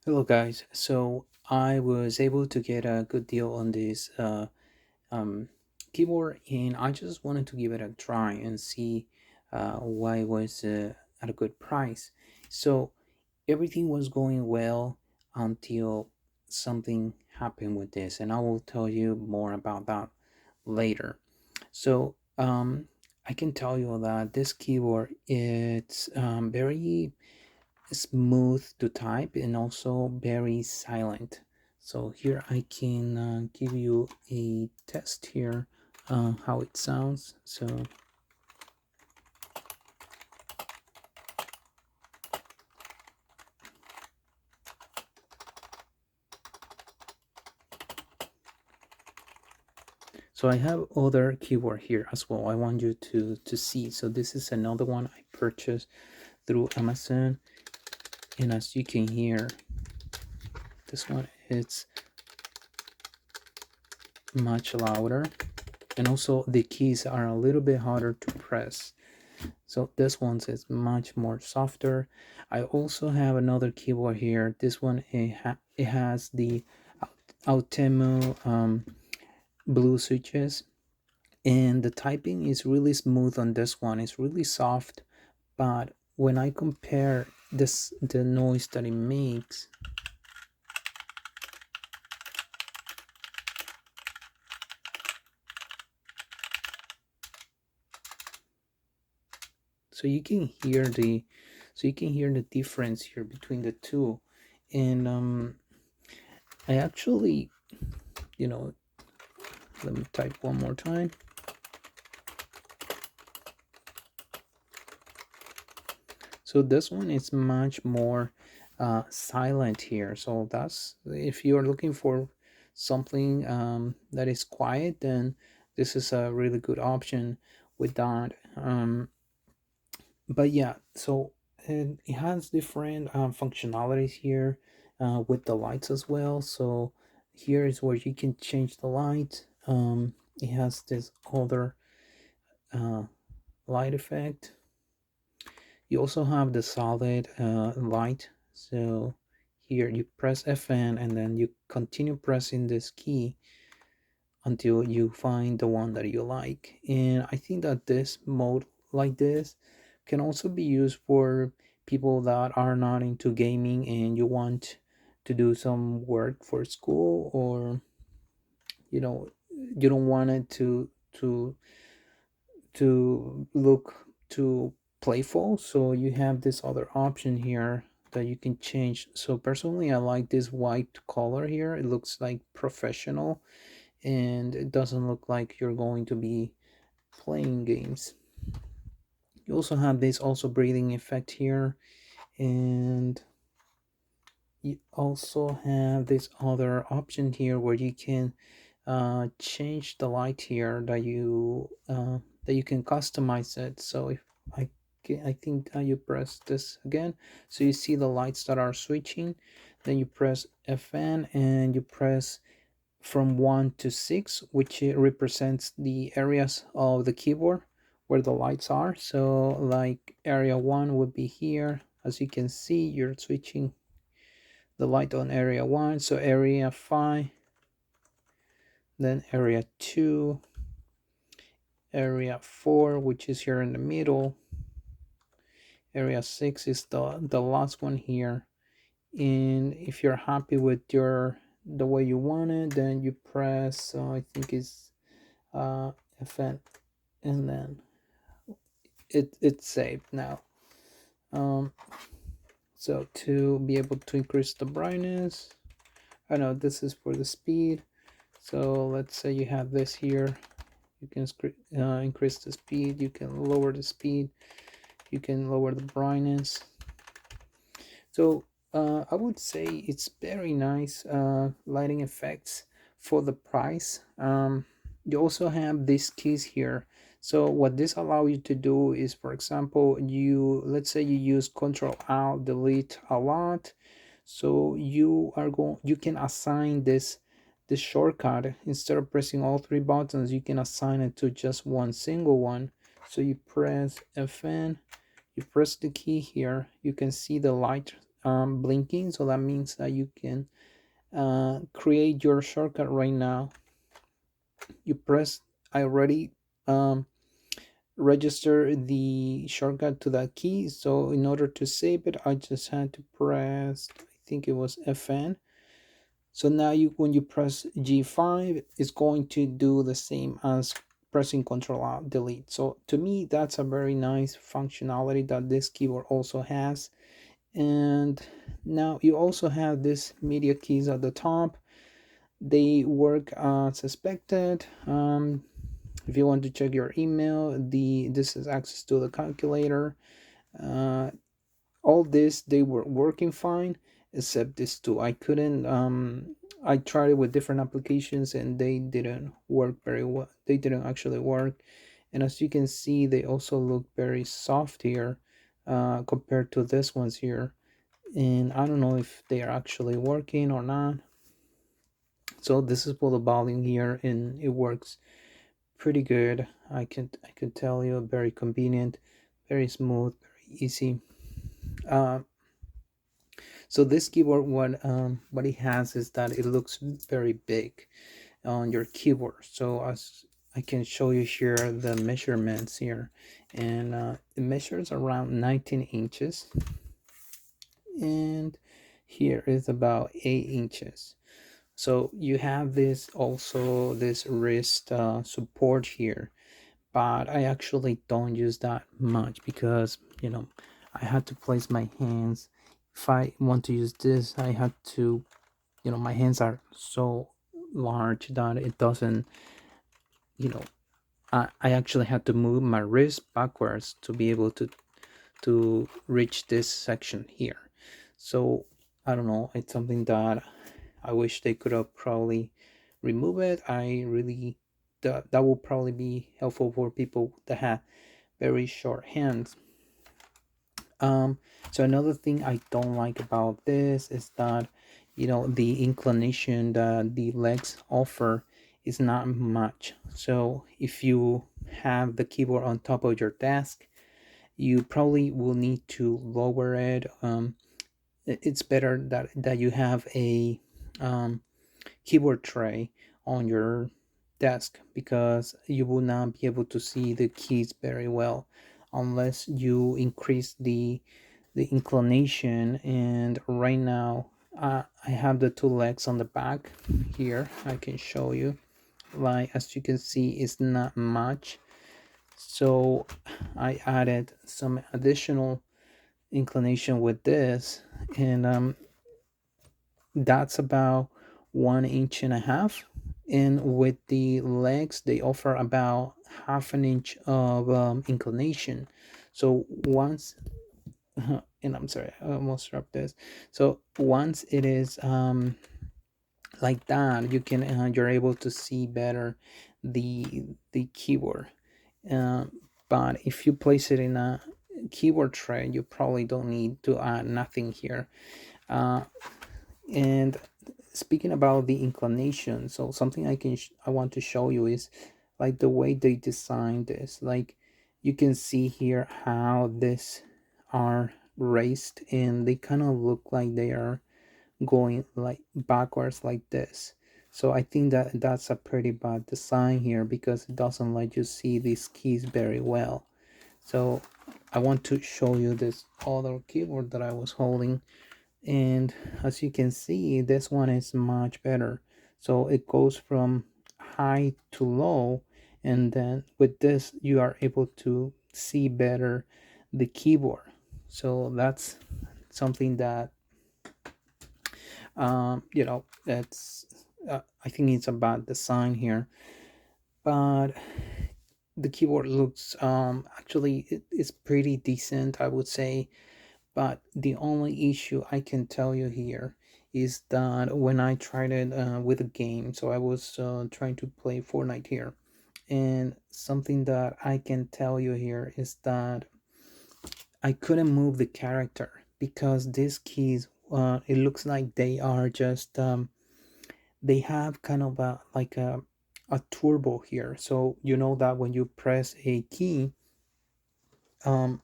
Hello guys, so I was able to get a good deal on this um, keyboard, and I just wanted to give it a try and see why it was at a good price. So everything was going well until something happened with this, and I will tell you more about that later. So I can tell you that this keyboard it's very smooth to type and also very silent. So here I can give you a test here how it sounds. So I have other keyboard here as well. I want you to see. So this is another one I purchased through Amazon, and as you can hear, this one it's much louder, and also the keys are a little bit harder to press. So this one is much more softer. I also have another keyboard here. This one it has the Altemo blue switches, and the typing is really smooth on this one. It's really soft, but when I compare the noise that it makes, so you can hear the difference here between the two, and I actually, you know, let me type one more time. So this one is much more silent here. So that's, if you're looking for something that is quiet, then this is a really good option with that. But yeah, so it has different functionalities here with the lights as well. So here is where you can change the light. It has this other uh, light effect. You also have the solid light. So here you press Fn and then you continue pressing this key until you find the one that you like. And I think that this mode like this can also be used for people that are not into gaming and you want to do some work for school, or you know, you don't want it to look too playful, so you have this other option here that you can change. So personally I like this white color here. It looks like professional and it doesn't look like you're going to be playing games. You also have this also breathing effect here, and you also have this other option here where you can change the light here that you can customize it. So if I I think you press this again, so you see the lights that are switching. Then you press Fn and you press from 1 to 6, which represents the areas of the keyboard where the lights are. So like area 1 would be here. As you can see, you're switching the light on area 1. So area 5, then area 2, area 4, which is here in the middle, area 6 is the last one here. And if you're happy with your the way you want it, then you press I think it's Fn, and then it's saved now. um so to be able to increase the brightness, I know this is for the speed. So let's say you have this here, you can increase the speed, you can lower the speed, you can lower the brightness. So I would say it's very nice lighting effects for the price. You also have these keys here. So what this allows you to do is, for example, let's say you use Control Alt Delete a lot. So you can assign this shortcut. Instead of pressing all three buttons, you can assign it to just one single one. So you press Fn, you press the key here, you can see the light blinking, so that means that you can create your shortcut right now. You press, I already um, register the shortcut to that key, so in order to save it I just had to press, I think it was FN. So now you, when you press G5, it's going to do the same as pressing Control Alt Delete. So to me, that's a very nice functionality that this keyboard also has. And now you also have this media keys at the top. They work as expected. If you want to check your email, this is access to the calculator. Uh, all this, they were working fine, except this two. I couldn't. I tried it with different applications and they didn't work very well. They didn't actually work, and as you can see, they also look very soft here, compared to this ones here. And I don't know if they are actually working or not. So this is for the volume here, and it works pretty good. I can tell you, very convenient, very smooth, very easy. Uh, so this keyboard, what it has is that it looks very big on your keyboard. So as I can show you here the measurements here, and it measures around 19 inches, and here is about 8 inches. So you have this also this wrist support here, but I actually don't use that much because I had to place my hands. If I want to use this, I had to, my hands are so large that it doesn't, you know, I actually had to move my wrist backwards to be able to reach this section here. So I don't know, it's something that I wish they could have probably remove it. I really, that will probably be helpful for people that have very short hands. So another thing I don't like about this is that the inclination that the legs offer is not much. So if you have the keyboard on top of your desk, you probably will need to lower it. It's better that you have a keyboard tray on your desk, because you will not be able to see the keys very well unless you increase the inclination. And right now I have the two legs on the back here. I can show you, like, as you can see, it's not much. So I added some additional inclination with this, and that's about 1.5 inches. And with the legs, they offer about half an inch of inclination. So once and I'm sorry, I almost dropped this. So once it is like that, you're able to see better the keyboard. uh, but if you place it in a keyboard tray, you probably don't need to add nothing here. And speaking about the inclination, so something I want to show you is like the way they designed this. Like, you can see here how this are raised, and they kind of look like they are going like backwards like this. So I think that that's a pretty bad design here, because it doesn't let you see these keys very well. So I want to show you this other keyboard that I was holding, and as you can see, this one is much better. So it goes from high to low, and then with this you are able to see better the keyboard. So that's something that that's I think it's a bad design here, but the keyboard looks actually it's pretty decent, I would say. But the only issue I can tell you here is that when I tried it with a game, so I was trying to play Fortnite here, and something that I can tell you here is that I couldn't move the character, because these keys, it looks like they are just they have kind of a turbo here. So you know that when you press a key, um,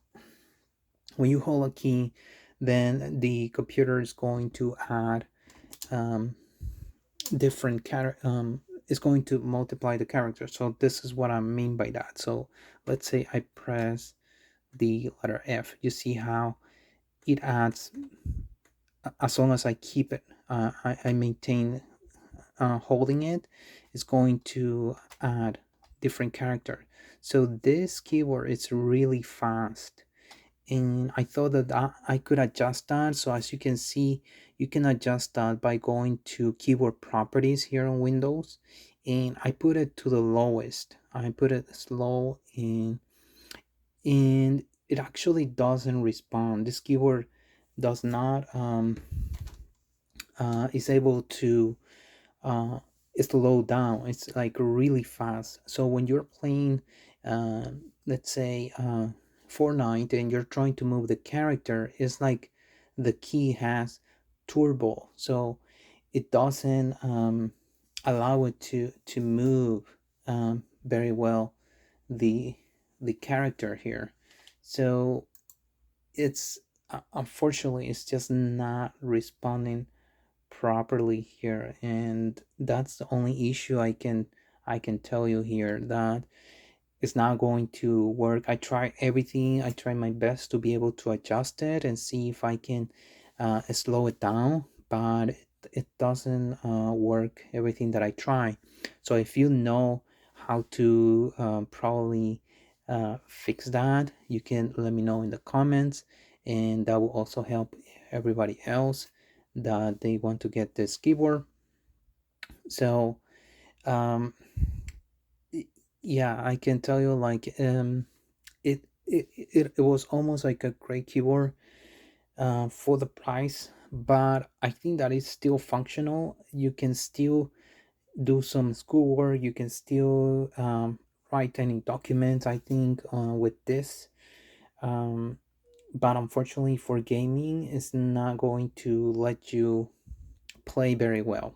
when you hold a key, then the computer is going to add um, different is going to multiply the characters. So this is what I mean by that. So let's say I press the letter F. You see how it adds, as long as I keep it, I maintain holding it, is going to add different character. So this keyboard is really fast, and I thought that I could adjust that. So as you can see, you can adjust that by going to keyboard properties here on Windows, and I put it to the lowest. I put it slow, and it actually doesn't respond. This keyboard does not is able to uh, slow down. It's like really fast. So when you're playing, let's say Fortnite, and you're trying to move the character, it's like the key has turbo, so it doesn't allow it to move very well the the character here. So it's unfortunately it's just not responding properly here, and that's the only issue I can tell you here, that it's not going to work. I try everything. I try my best to be able to adjust it and see if I can slow it down, but it doesn't work everything that I try. So if you know how to probably fix that, you can let me know in the comments, and that will also help everybody else that they want to get this keyboard. So um, yeah, I can tell you, like it was almost like a great keyboard for the price, but I think that it's still functional. You can still do some schoolwork. You can still write any documents, I think, with this. Um, but unfortunately, for gaming, it's not going to let you play very well.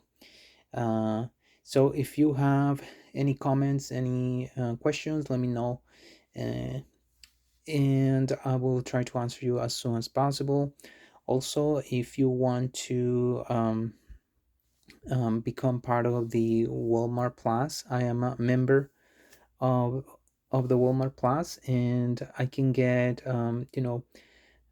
Uh, so if you have any comments, any questions, let me know. Uh, and I will try to answer you as soon as possible. Also, if you want to become part of the Walmart Plus, I am a member of the Walmart Plus, and I can get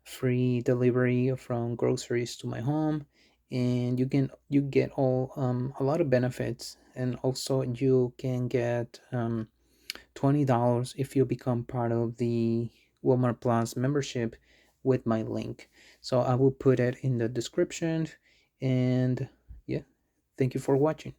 free delivery from groceries to my home, and you get all a lot of benefits, and also you can get $20 if you become part of the Walmart Plus membership with my link. So I will put it in the description, and yeah, thank you for watching.